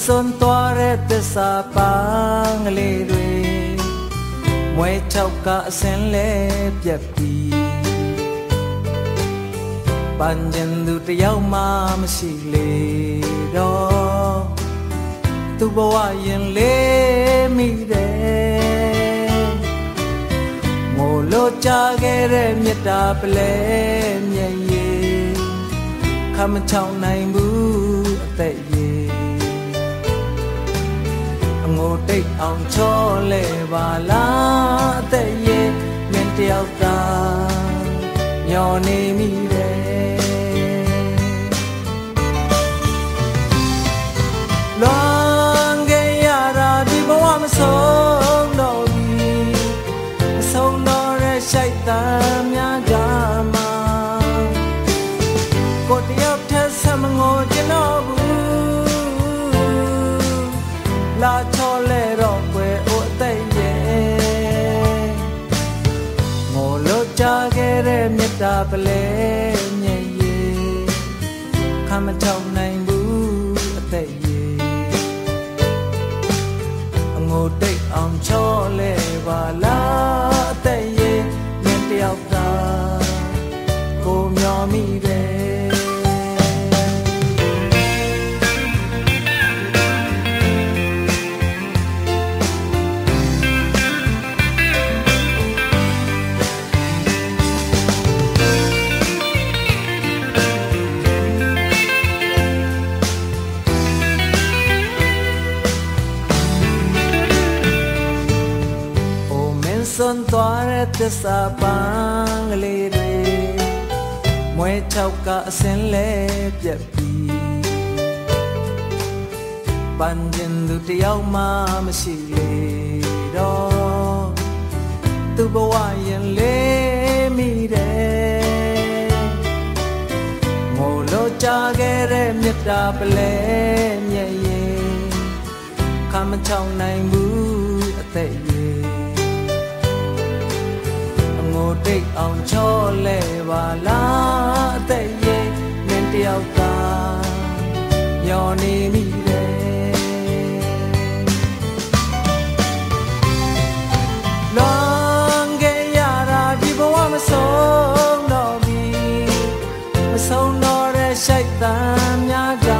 စွန်သွားတဲ့သစ္စာပန်းကလေးတွေမွဲချောက်ကအစင်းလဲပြက်ပြီးပန်းကျင်သူတယောက်မှမရှိလေတော့သူ့ဘဝရင်လေးမိတယ်မို့လို့ကြခဲ့တဲ့မြတ်တာပလဲမျက်ရည်ခမချောင်းနိုင်ဘူးအသက်ရည်အငိုတိတ်အောင်ချောလဲပါလားအသက်ရည်မင်းတယောက်သာမျောနေမိတယ်လွန်ခဲ့ရတာဒီဘဝမဆုံးတော့ဘူးမဆုံးတော့တဲ့ရှိုက်တမ်းများကြမှာကိုတယောက်ထက်ဆက်မငိုကျွန်တော်ဘူးလာချောလဲတော့ွယ်အိုအသိရဲ့ငိုလို့ကြခဲ့တဲ့မြတ်တာပလဲမျက်ရည်ခမချောင်းနိုင်ဘူးအသိငိုတိတ်အောင်ချောလဲပါလားအသက်ရဲ့မင်းတယောက်သာကိုမျောမိတယ်စွန်သွားတဲ့သစ္စာပန်းကလေးတွေမွဲချောက်ကအစင်းလဲပြက်ပြီးပန်းကျင်သူတယောက်မှမရှိလေတော့သူ့ဘဝရင်လေးမိတယ်မို့လို့ကြခဲ့တဲ့မြတ်တာပလဲမျက်ရည်ခမချောင်းနိုင်ဘူးအသက်ရည်တိတ်အောင်ချောလဲပါလားအသက်ရဲ့မင်းတယောက်သာမျောနေမိတယ်လွန်ခဲ့ရတာဒီဘဝမဆုံးတော့ဘူးမဆုံးတော့တဲ့ရှိုက်တမ်းများကြ